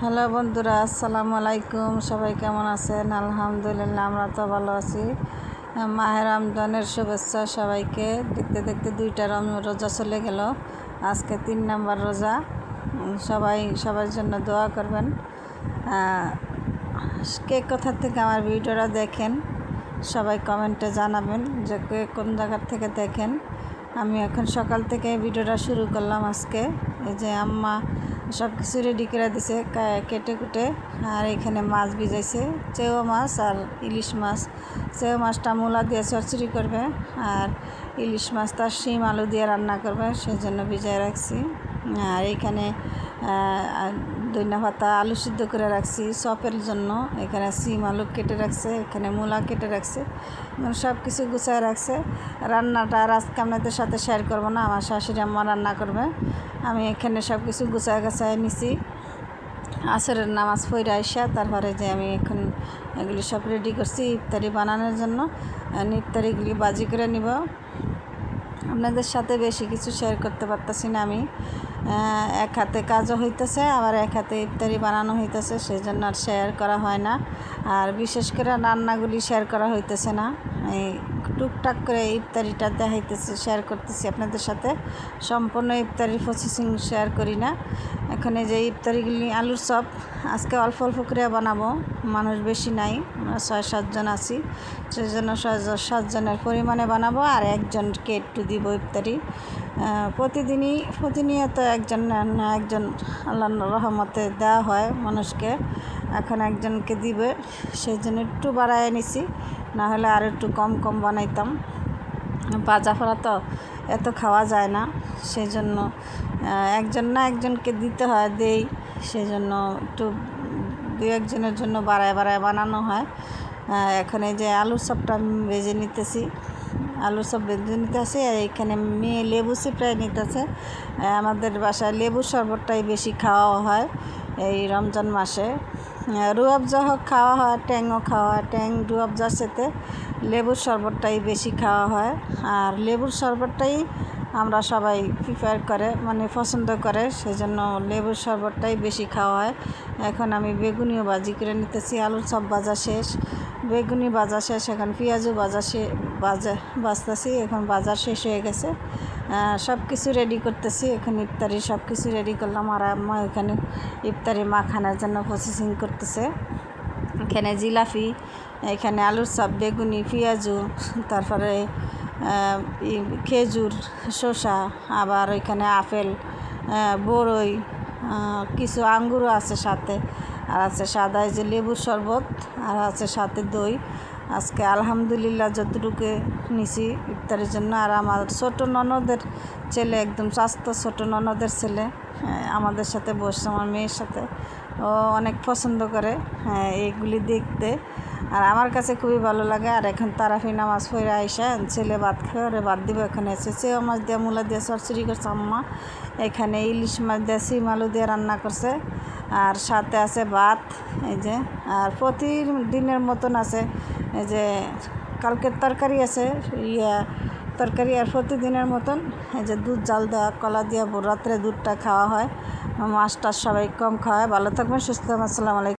Hello বন্ধুরা, আসসালামু আলাইকুম। সবাই কেমন আছেন? আলহামদুলিল্লাহ, আমরা তো ভালো আছি। মাহে রমজানের শুভেচ্ছা সবাইকে। দেখতে দেখতে 2টা রোজা চলে গেল, আজকে 3 নম্বর রোজা। সবার জন্য দোয়া করবেন। কে কোথা থেকে আমার ভিডিওটা দেখেন সবাই কমেন্টে জানাবেন যে কে কোন জায়গার থেকে দেখেন। আমি এখন সকাল থেকে ভিডিওটা শুরু করলাম। আজকে এই যে আম্মা সব কিছু রেডি করে দিছে কেটে কুটে। আর এখানে মাছ ভিজাইছে, চেও মাছ আর ইলিশ মাছ। চেও মাছটা মূলা দিয়ে চচ্চড়ি করবে, আর ইলিশ মাছটা শিম আলু দিয়ে রান্না করবে, সেই জন্য ভিজাই রাখছি। আর এইখানে ধনিয়া পাতা আলু সিদ্ধ করে রাখছি চপের জন্য। এখানে শিম আলু কেটে রাখছে, এখানে মূলা কেটে রাখছে, সব কিছু গুছায় রাখছে। রান্নাটা আর আজকে আপনাদের সাথে শেয়ার করবো না, আমার শাশুড়ি আম্মা রান্না করবে। আমি এখানে সব কিছু গুছায় নিছি। আসরের নামাজ পড়ে আইসা তারপরে যে আমি এখন এগুলি সব রেডি করছি ইফতারি বানানোর জন্য। ইফতারিগুলি বাজি করে নিব। আপনাদের সাথে বেশি কিছু শেয়ার করতে পারতেছি না আমি। এক হাতে কাজও হইতেছে, আবার এক হাতে ইফতারি বানানো হইতেছে, সেই জন্য আর শেয়ার করা হয় না। আর বিশেষ করে রান্নাগুলি শেয়ার করা হইতেছে না। এই টুকটাক করে ইফতারিটা দেখাইতেছি, শেয়ার করতেছি আপনাদের সাথে। সম্পূর্ণ ইফতারির প্রসেসিং শেয়ার করি না। এখন এই যে ইফতারিগুলি আলুর চপ আজকে অল্প অল্প করে বানাবো, মানুষ বেশি নাই, আমরা 6-7 জন আছি, সেই জন্য 7 জনের পরিমাণে বানাবো। আর একজনকে একটু দিব ইফতারি। প্রতিনিয়ত একজন আল্লাহর রহমতে দেওয়া হয় মানুষকে, এখন একজনকে দিবে, সেই জন্য একটু বাড়ায় নিছি, না হলে আর একটু কম বানাইতাম। ভাজা ফোড়া তো এত খাওয়া যায় না, সেই জন্য একজনকে দিতে হয়, দেই, সেই জন্য একটু 2-1 জনের জন্য বাড়ায় বানানো হয়। এখন এই যে আলুর চপটা ভেজে নিতেছি, আলুর চপ ভেজে নিতেছি। আর এইখানে মেয়ে লেবু চিপড়াই নিতেছে। আমাদের বাসায় লেবুর শরবতটাই বেশি খাওয়া হয় এই রমজান মাসে। রুয়াবজা হোক খাওয়া হয়, ট্যাংও খাওয়া হয়, ট্যাং রুয়াবজার সাথে লেবুর শরবতটাই বেশি খাওয়া হয়। আর লেবুর শরবতটাই আমরা সবাই প্রিফার করে, মানে পছন্দ করে, সেজন্য লেবুর শরবতটাই বেশি খাওয়া হয়। এখন আমি বেগুনিও ভাজি করে নিতেছি। আলুর চপ ভাজা শেষ, বেগুনি ভাজা শেষ, এখন পেঁয়াজও ভাজতেছি। এখন বাজার শেষ হয়ে গেছে, সব কিছু রেডি করতেছি। এখন ইফতারি সব কিছু রেডি করলাম। আর আম্মা এখানে ইফতারি মাখানোর জন্য প্রসেসিং করতেছে। এখানে জিলাপি, এখানে আলুর চপ, বেগুনি, পেঁয়াজু, তারপরে খেজুর, শসা, আবার ওইখানে আপেল, বড়ই, কিছু আঙ্গুরও আছে সাথে, আর আছে সাদা এই যে লেবুর শরবত, আর আছে সাথে দই। আজকে আলহামদুলিল্লাহ যতটুকু নিছি ইফতারের জন্য। আর আমার ছোট ননদের ছেলে, একদম স্বাস্থ্য ছোট ননদের ছেলে, আমাদের সাথে বসছে, আমার মেয়ের সাথে। ও অনেক পছন্দ করে এইগুলি দেখতে, আর আমার কাছে খুবই ভালো লাগে। আর এখন তারাফি নামাজ পড়ে আইসা ছেলে ভাত খায়, ওরে ভাত দিব। এখানে এসে চেও মাছ দিয়ে মূলা দিয়ে চচ্চড়ি করছে আম্মা। এখানে ইলিশ মাছ দিয়ে শিম আলু দিয়ে রান্না করছে, আর সাথে আছে ভাত। এই যে আর প্রতিদিনের মতন আছে, এই যে কালকের তরকারি আছে, তরকারি। আর প্রতিদিনের মতন এই যে দুধ জাল দেওয়া, কলা দিয়ে রাত্রে দুধটা খাওয়া হয়। মাছটা সবাই কম খাওয়ায়। ভালো থাকবেন, সুস্থ থাকবেন। আসসালামু আলাইকুম।